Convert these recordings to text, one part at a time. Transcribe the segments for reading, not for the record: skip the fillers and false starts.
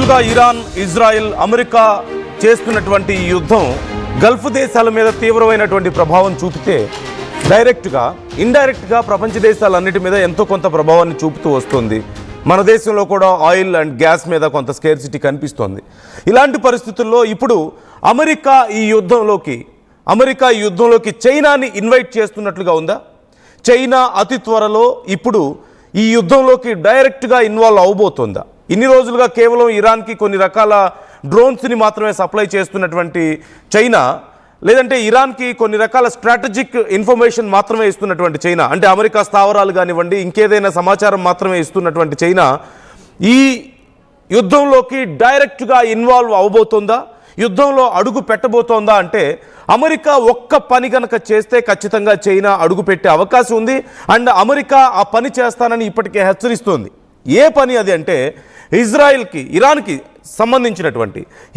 తరచుగా Iran, Israel, America చేస్తున్నటువంటి ఈ యుద్ధం గల్ఫ్ దేశాల మీద తీవ్రమైనటువంటి ప్రభావం చూపితే డైరెక్ట్గా, ఇండైరెక్ట్గా ప్రపంచ దేశాలన్నిటి మీద ఎంతో కొంత ప్రభావాన్ని చూపుతూ వస్తుంది. మన దేశంలో కూడా ఆయిల్ అండ్ గ్యాస్ మీద కొంత స్కేర్సిటీ కనిపిస్తోంది. ఇలాంటి పరిస్థితుల్లో ఇప్పుడు అమెరికా ఈ యుద్ధంలోకి చైనాని ఇన్వైట్ చేస్తున్నట్లుగా ఉందా? చైనా అతి త్వరలో ఇప్పుడు ఈ యుద్ధంలోకి డైరెక్ట్గా ఇన్వాల్వ్ అవబోతుందా? ఇన్ని రోజులుగా కేవలం ఇరాన్కి కొన్ని రకాల డ్రోన్స్ని మాత్రమే సప్లై చేస్తున్నటువంటి చైనా, లేదంటే ఇరాన్కి కొన్ని రకాల స్ట్రాటజిక్ ఇన్ఫర్మేషన్ మాత్రమే ఇస్తున్నటువంటి చైనా, అంటే అమెరికా స్థావరాలు కానివ్వండి, ఇంకేదైనా సమాచారం మాత్రమే ఇస్తున్నటువంటి చైనా ఈ యుద్ధంలోకి డైరెక్ట్గా ఇన్వాల్వ్ అవబోతుందా? యుద్ధంలో అడుగు పెట్టబోతోందా? అంటే అమెరికా ఒక్క పని కనుక చేస్తే ఖచ్చితంగా చైనా అడుగు పెట్టే అవకాశం ఉంది. అండ్ అమెరికా ఆ పని చేస్తానని ఇప్పటికే హెచ్చరిస్తోంది. ఏ పని అది అంటే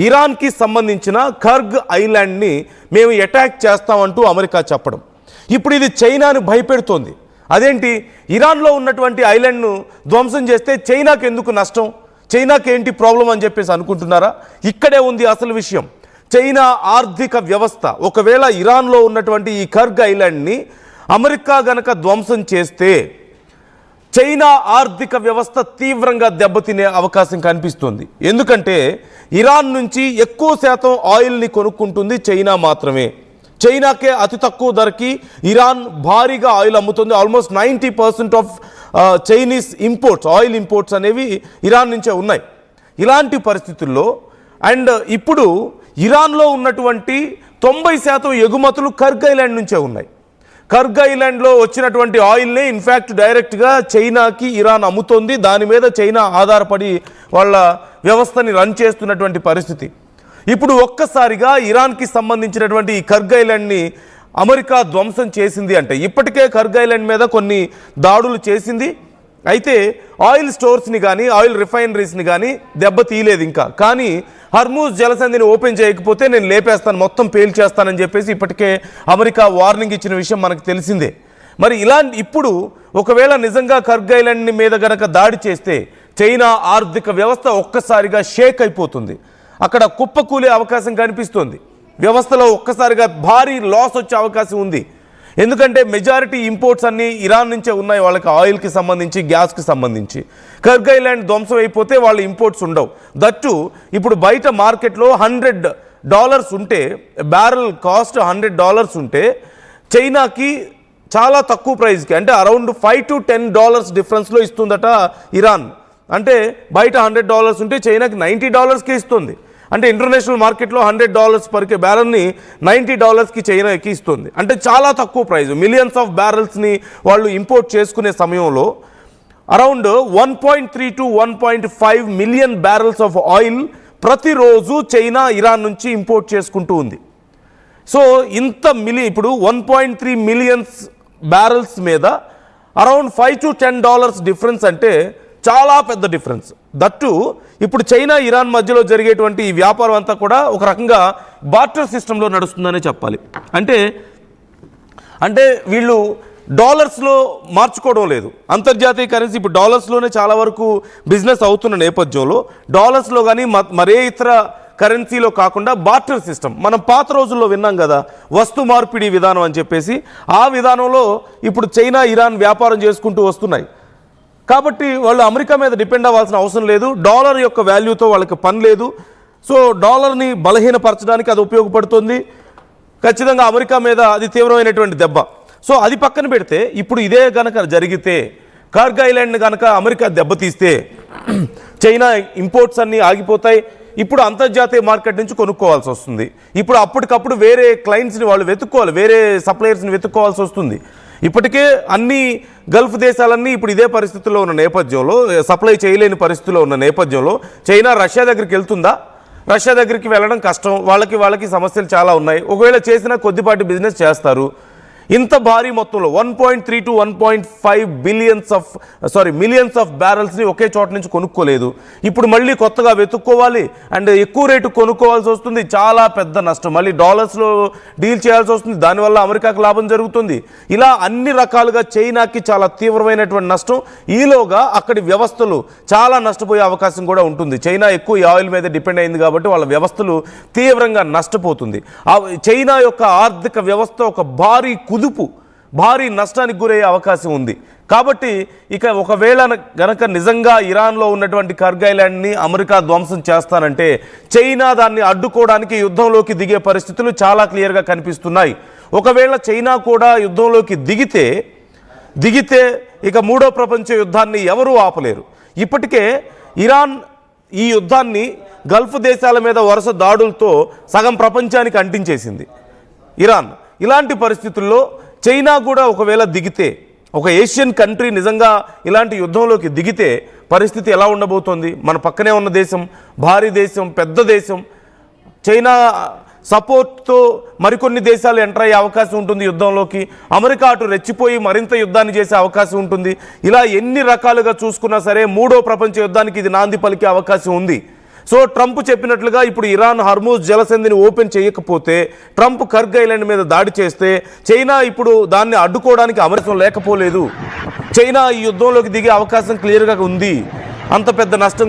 ఇరాన్కి సంబంధించిన కర్గ్ ఐలాండ్ని మేము అటాక్ చేస్తామంటూ అమెరికా చెప్పడం. ఇప్పుడు ఇది చైనాను భయపెడుతోంది. అదేంటి, ఇరాన్లో ఉన్నటువంటి ఐలాండ్ను ధ్వంసం చేస్తే చైనాకి ఎందుకు నష్టం, చైనాకి ఏంటి ప్రాబ్లం అని చెప్పేసి అనుకుంటున్నారా? ఇక్కడే ఉంది అసలు విషయం. చైనా ఆర్థిక వ్యవస్థ ఒకవేళ ఇరాన్లో ఉన్నటువంటి ఈ కర్గ్ ఐలాండ్ని అమెరికా గనక ధ్వంసం చేస్తే చైనా ఆర్థిక వ్యవస్థ తీవ్రంగా దెబ్బతినే అవకాశం కనిపిస్తుంది. ఎందుకంటే ఇరాన్ నుంచి ఎక్కువ శాతం ఆయిల్ని కొనుక్కుంటుంది చైనా మాత్రమే. చైనాకే అతి తక్కువ ధరకి ఇరాన్ భారీగా ఆయిల్ అమ్ముతుంది. Almost 90% of Chinese imports, oil imports అనేవి ఇరాన్ నుంచే ఉన్నాయి. ఇలాంటి పరిస్థితుల్లో అండ్ ఇప్పుడు ఇరాన్లో ఉన్నటువంటి 90% ఎగుమతులు కర్గ్ ఐలాండ్ నుంచే ఉన్నాయి. కర్గ్ ఐలాండ్లో వచ్చినటువంటి ఆయిల్ని ఇన్ఫ్యాక్ట్ డైరెక్ట్గా చైనాకి ఇరాన్ అమ్ముతోంది. దాని మీద చైనా ఆధారపడి వాళ్ళ వ్యవస్థని రన్ చేస్తున్నటువంటి పరిస్థితి. ఇప్పుడు ఒక్కసారిగా ఇరాన్కి సంబంధించినటువంటి ఈ కర్గ్ ఐలాండ్ని అమెరికా ధ్వంసం చేసింది అంటే, ఇప్పటికే కర్గ్ ఐలాండ్ మీద కొన్ని దాడులు చేసింది. అయితే ఆయిల్ స్టోర్స్ని కానీ, ఆయిల్ రిఫైనరీస్ని కానీ దెబ్బతీయలేదు ఇంకా. కానీ హర్మూజ్ జలసంధిని ఓపెన్ చేయకపోతే నేను లేపేస్తాను, మొత్తం పేల్చేస్తానని చెప్పేసి ఇప్పటికే అమెరికా వార్నింగ్ ఇచ్చిన విషయం మనకు తెలిసిందే. మరి ఇప్పుడు ఒకవేళ నిజంగా కర్గ్ ఐలాండ్ మీద గనక దాడి చేస్తే చైనా ఆర్థిక వ్యవస్థ ఒక్కసారిగా షేక్ అయిపోతుంది. అక్కడ కుప్పకూలే అవకాశం కనిపిస్తుంది. వ్యవస్థలో ఒక్కసారిగా భారీ లాస్ వచ్చే అవకాశం ఉంది. ఎందుకంటే మెజారిటీ ఇంపోర్ట్స్ అన్నీ ఇరాన్ నుంచే ఉన్నాయి, వాళ్ళకి ఆయిల్కి సంబంధించి, గ్యాస్కి సంబంధించి. కర్గ్ ఐలాండ్ ధ్వంసం అయిపోతే వాళ్ళ ఇంపోర్ట్స్ ఉండవు. దట్టు ఇప్పుడు బయట మార్కెట్లో $100 ఉంటే, బ్యారెల్ కాస్ట్ $100 ఉంటే చైనాకి చాలా తక్కువ ప్రైస్కి, అంటే అరౌండ్ $5 to $10 డిఫరెన్స్లో ఇస్తుందట ఇరాన్. అంటే బయట $100 ఉంటే చైనాకి $90కి ఇస్తుంది. అంటే ఇంటర్నేషనల్ మార్కెట్లో $100 పర్ బ్యారెల్ని $90కి చైనాకి ఇస్తుంది. అంటే చాలా తక్కువ ప్రైస్. మిలియన్స్ ఆఫ్ బ్యారెల్స్ని వాళ్ళు ఇంపోర్ట్ చేసుకునే సమయంలో around 1.3 to 1.5 million barrels of oil ప్రతిరోజు చైనా ఇరాన్ నుంచి ఇంపోర్ట్ చేసుకుంటూ ఉంది. సో ఇప్పుడు 1.3 మిలియన్స్ బ్యారెల్స్ మీద అరౌండ్ $5 to $10 డిఫరెన్స్ అంటే చాలా పెద్ద డిఫరెన్స్. దట్టు ఇప్పుడు చైనా ఇరాన్ మధ్యలో జరిగేటువంటి ఈ వ్యాపారం అంతా కూడా ఒక రకంగా బార్టర్ సిస్టంలో నడుస్తుందనే చెప్పాలి. అంటే వీళ్ళు డాలర్స్లో మార్చుకోవడం లేదు. అంతర్జాతీయ కరెన్సీ ఇప్పుడు డాలర్స్లోనే చాలా వరకు బిజినెస్ అవుతున్న నేపథ్యంలో డాలర్స్లో కానీ మరే ఇతర కరెన్సీలో కాకుండా బార్టర్ సిస్టమ్, మనం పాత రోజుల్లో విన్నాం కదా, వస్తు మార్పిడి విధానం అని చెప్పేసి, ఆ విధానంలో ఇప్పుడు చైనా ఇరాన్ వ్యాపారం చేసుకుంటూ వస్తున్నాయి. కాబట్టి వాళ్ళు అమెరికా మీద డిపెండ్ అవ్వాల్సిన అవసరం లేదు. డాలర్ యొక్క వాల్యూతో వాళ్ళకి పని లేదు. సో డాలర్ని బలహీనపరచడానికి అది ఉపయోగపడుతుంది. ఖచ్చితంగా అమెరికా మీద అది తీవ్రమైనటువంటి దెబ్బ. సో అది పక్కన పెడితే ఇప్పుడు ఇదే కనుక జరిగితే, కర్గ్ ఐలాండ్ కనుక అమెరికా దెబ్బతీస్తే చైనా ఇంపోర్ట్స్ అన్నీ ఆగిపోతాయి. ఇప్పుడు అంతర్జాతీయ మార్కెట్ నుంచి కొనుక్కోవాల్సి వస్తుంది. ఇప్పుడు అప్పటికప్పుడు వేరే క్లయింట్స్ని వాళ్ళు వెతుక్కోవాలి, వేరే సప్లయర్స్ని వెతుక్కోవాల్సి వస్తుంది. ఇప్పటికే అన్ని గల్ఫ్ దేశాలన్నీ ఇప్పుడు ఇదే పరిస్థితుల్లో ఉన్న నేపథ్యంలో, సప్లై చేయలేని పరిస్థితిలో ఉన్న నేపథ్యంలో చైనా రష్యా దగ్గరికి వెళ్తుందా? రష్యా దగ్గరికి వెళ్ళడం కష్టం. వాళ్ళకి సమస్యలు చాలా ఉన్నాయి. ఒకవేళ చేసినా కొద్దిపాటి బిజినెస్ చేస్తారు. ఇంత భారీ మొత్తంలో 1.3 to 1.5 మిలియన్స్ ఆఫ్ బ్యారెల్స్ని ఒకే చోట నుంచి కొనుక్కోలేదు. ఇప్పుడు మళ్ళీ కొత్తగా వెతుక్కోవాలి అండ్ ఎక్కువ రేటు కొనుక్కోవాల్సి వస్తుంది. చాలా పెద్ద నష్టం. మళ్ళీ డాలర్స్లో డీల్ చేయాల్సి వస్తుంది. దానివల్ల అమెరికాకు లాభం జరుగుతుంది. ఇలా అన్ని రకాలుగా చైనాకి చాలా తీవ్రమైనటువంటి నష్టం. ఈలోగా అక్కడి వ్యవస్థలు చాలా నష్టపోయే అవకాశం కూడా ఉంటుంది. చైనా ఎక్కువ ఈ ఆయిల్ మీద డిపెండ్ అయింది కాబట్టి వాళ్ళ వ్యవస్థలు తీవ్రంగా నష్టపోతుంది. చైనా యొక్క ఆర్థిక వ్యవస్థ ఒక భారీ నష్టానికి గురయ్యే అవకాశం ఉంది. కాబట్టి ఇక ఒకవేళ గనక నిజంగా ఇరాన్లో ఉన్నటువంటి కర్గ్ ఐలాండ్ని అమెరికా ధ్వంసం చేస్తానంటే చైనా దాన్ని అడ్డుకోవడానికి యుద్ధంలోకి దిగే పరిస్థితులు చాలా క్లియర్గా కనిపిస్తున్నాయి. ఒకవేళ చైనా కూడా యుద్ధంలోకి దిగితే ఇక మూడో ప్రపంచ యుద్ధాన్ని ఎవరూ ఆపలేరు. ఇప్పటికే ఇరాన్ ఈ యుద్ధాన్ని గల్ఫ్ దేశాల మీద వరుస దాడులతో సగం ప్రపంచానికి అంటించేసింది. ఇరాన్ ఇలాంటి పరిస్థితుల్లో చైనా కూడా ఒకవేళ దిగితే, ఒక ఏషియన్ కంట్రీ నిజంగా ఇలాంటి యుద్ధంలోకి దిగితే పరిస్థితి ఎలా ఉండబోతోంది? మన పక్కనే ఉన్న దేశం, భారీ దేశం, పెద్ద దేశం. చైనా సపోర్ట్తో మరికొన్ని దేశాలు ఎంటర్ అయ్యే అవకాశం ఉంటుంది యుద్ధంలోకి. అమెరికా అటు రెచ్చిపోయి మరింత యుద్ధాన్ని చేసే అవకాశం ఉంటుంది. ఇలా ఎన్ని రకాలుగా చూసుకున్నా సరే మూడో ప్రపంచ యుద్ధానికి ఇది నాంది పలికే అవకాశం ఉంది. సో ట్రంప్ చెప్పినట్లుగా ఇప్పుడు ఇరాన్ హర్మూజ్ జలసంధిని ఓపెన్ చేయకపోతే, ట్రంప్ కర్గ్ ఐలాండ్ మీద దాడి చేస్తే చైనా ఇప్పుడు దాన్ని అడ్డుకోవడానికి అమెరికా లేకపోలేదు. చైనా ఈ యుద్ధంలోకి దిగే అవకాశం క్లియర్గా ఉంది. అంత పెద్ద నష్టం